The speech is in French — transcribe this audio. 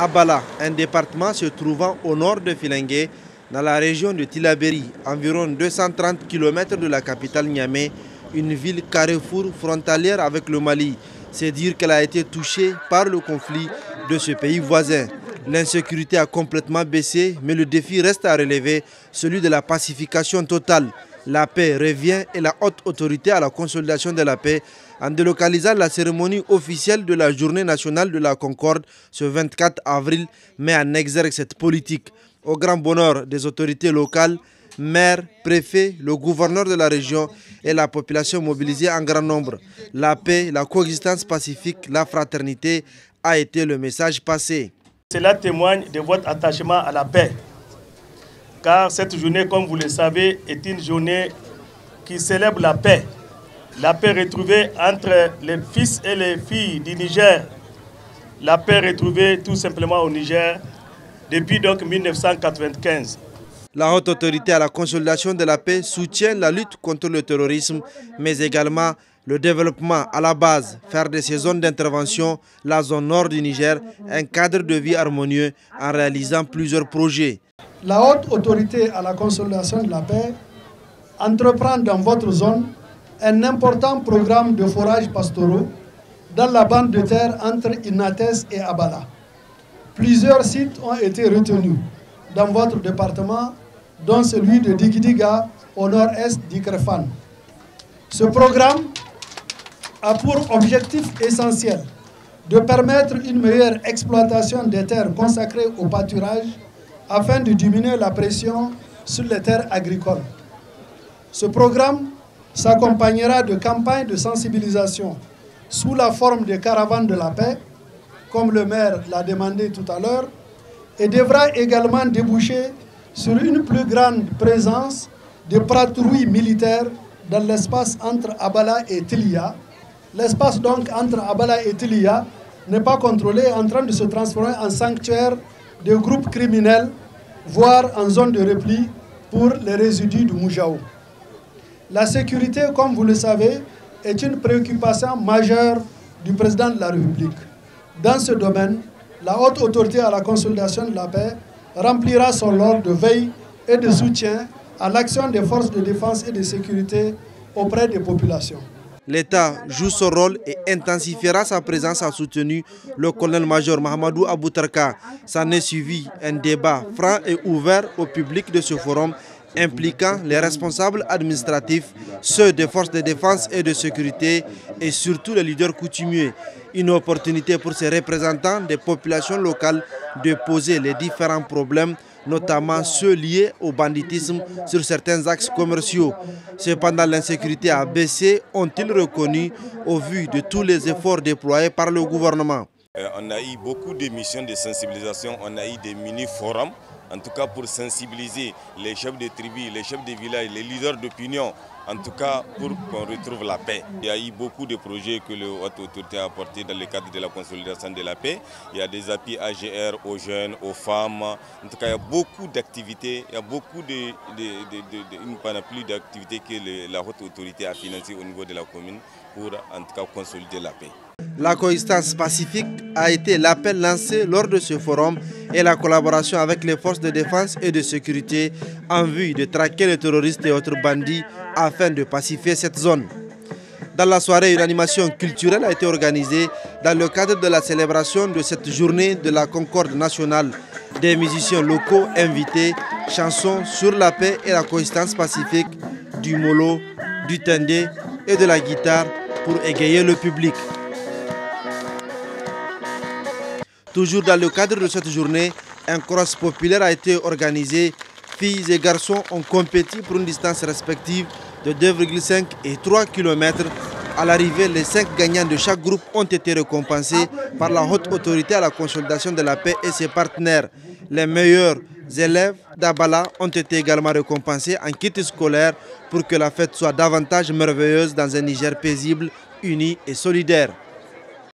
Abala, un département se trouvant au nord de Filengue, dans la région de Tillabéri, environ 230 km de la capitale Niamey, une ville carrefour frontalière avec le Mali. C'est dire qu'elle a été touchée par le conflit de ce pays voisin. L'insécurité a complètement baissé, mais le défi reste à relever, celui de la pacification totale. La paix revient et la haute autorité à la consolidation de la paix en délocalisant la cérémonie officielle de la Journée nationale de la Concorde ce 24 avril met en exergue cette politique. Au grand bonheur des autorités locales, maires, préfets, le gouverneur de la région et la population mobilisée en grand nombre. La paix, la coexistence pacifique, la fraternité a été le message passé. Cela témoigne de votre attachement à la paix. Car cette journée, comme vous le savez, est une journée qui célèbre la paix. La paix retrouvée entre les fils et les filles du Niger. La paix retrouvée tout simplement au Niger depuis donc 1995. La haute autorité à la consolidation de la paix soutient la lutte contre le terrorisme, mais également le développement à la base, faire de ces zones d'intervention, la zone nord du Niger, un cadre de vie harmonieux en réalisant plusieurs projets. La haute autorité à la consolidation de la paix entreprend dans votre zone un important programme de forages pastoraux dans la bande de terre entre Inates et Abala. Plusieurs sites ont été retenus dans votre département, dont celui de Digidiga au nord-est d'Ikrefan. Ce programme a pour objectif essentiel de permettre une meilleure exploitation des terres consacrées au pâturage afin de diminuer la pression sur les terres agricoles. Ce programme s'accompagnera de campagnes de sensibilisation sous la forme de caravanes de la paix, comme le maire l'a demandé tout à l'heure, et devra également déboucher sur une plus grande présence de patrouilles militaires dans l'espace entre Abala et Tilia. L'espace donc entre Abala et Tilia n'est pas contrôlé, en train de se transformer en sanctuaire de groupes criminels, voire en zone de repli pour les résidus du Moujao. La sécurité, comme vous le savez, est une préoccupation majeure du président de la République. Dans ce domaine, la haute autorité à la consolidation de la paix remplira son rôle de veille et de soutien à l'action des forces de défense et de sécurité auprès des populations. L'État joue son rôle et intensifiera sa présence, a soutenu le colonel-major Mahamadou Aboutarka. S'en est suivi un débat franc et ouvert au public de ce forum impliquant les responsables administratifs, ceux des forces de défense et de sécurité et surtout les leaders coutumiers. Une opportunité pour ces représentants des populations locales de poser les différents problèmes, notamment ceux liés au banditisme sur certains axes commerciaux. Cependant, l'insécurité a baissé, ont-ils reconnu, au vu de tous les efforts déployés par le gouvernement. On a eu beaucoup de missions de sensibilisation, on a eu des mini-forums, en tout cas pour sensibiliser les chefs de tribus, les chefs de villages, les leaders d'opinion, en tout cas pour qu'on retrouve la paix. Il y a eu beaucoup de projets que la haute autorité a apportés dans le cadre de la consolidation de la paix. Il y a des appuis AGR aux jeunes, aux femmes. En tout cas, il y a beaucoup d'activités, il y a beaucoup une panoplie d'activités que la haute autorité a financées au niveau de la commune pour en tout cas consolider la paix. La coexistence pacifique a été l'appel lancé lors de ce forum et la collaboration avec les forces de défense et de sécurité en vue de traquer les terroristes et autres bandits afin de pacifier cette zone. Dans la soirée, une animation culturelle a été organisée dans le cadre de la célébration de cette journée de la Concorde nationale. Des musiciens locaux invités, chansons sur la paix et la coexistence pacifique, du molo, du tendé et de la guitare pour égayer le public. Toujours dans le cadre de cette journée, un cross populaire a été organisé. Filles et garçons ont compéti pour une distance respective de 2,5 et 3 km. À l'arrivée, les 5 gagnants de chaque groupe ont été récompensés par la haute autorité à la consolidation de la paix et ses partenaires. Les meilleurs élèves d'Abala ont été également récompensés en kit scolaire pour que la fête soit davantage merveilleuse dans un Niger paisible, uni et solidaire.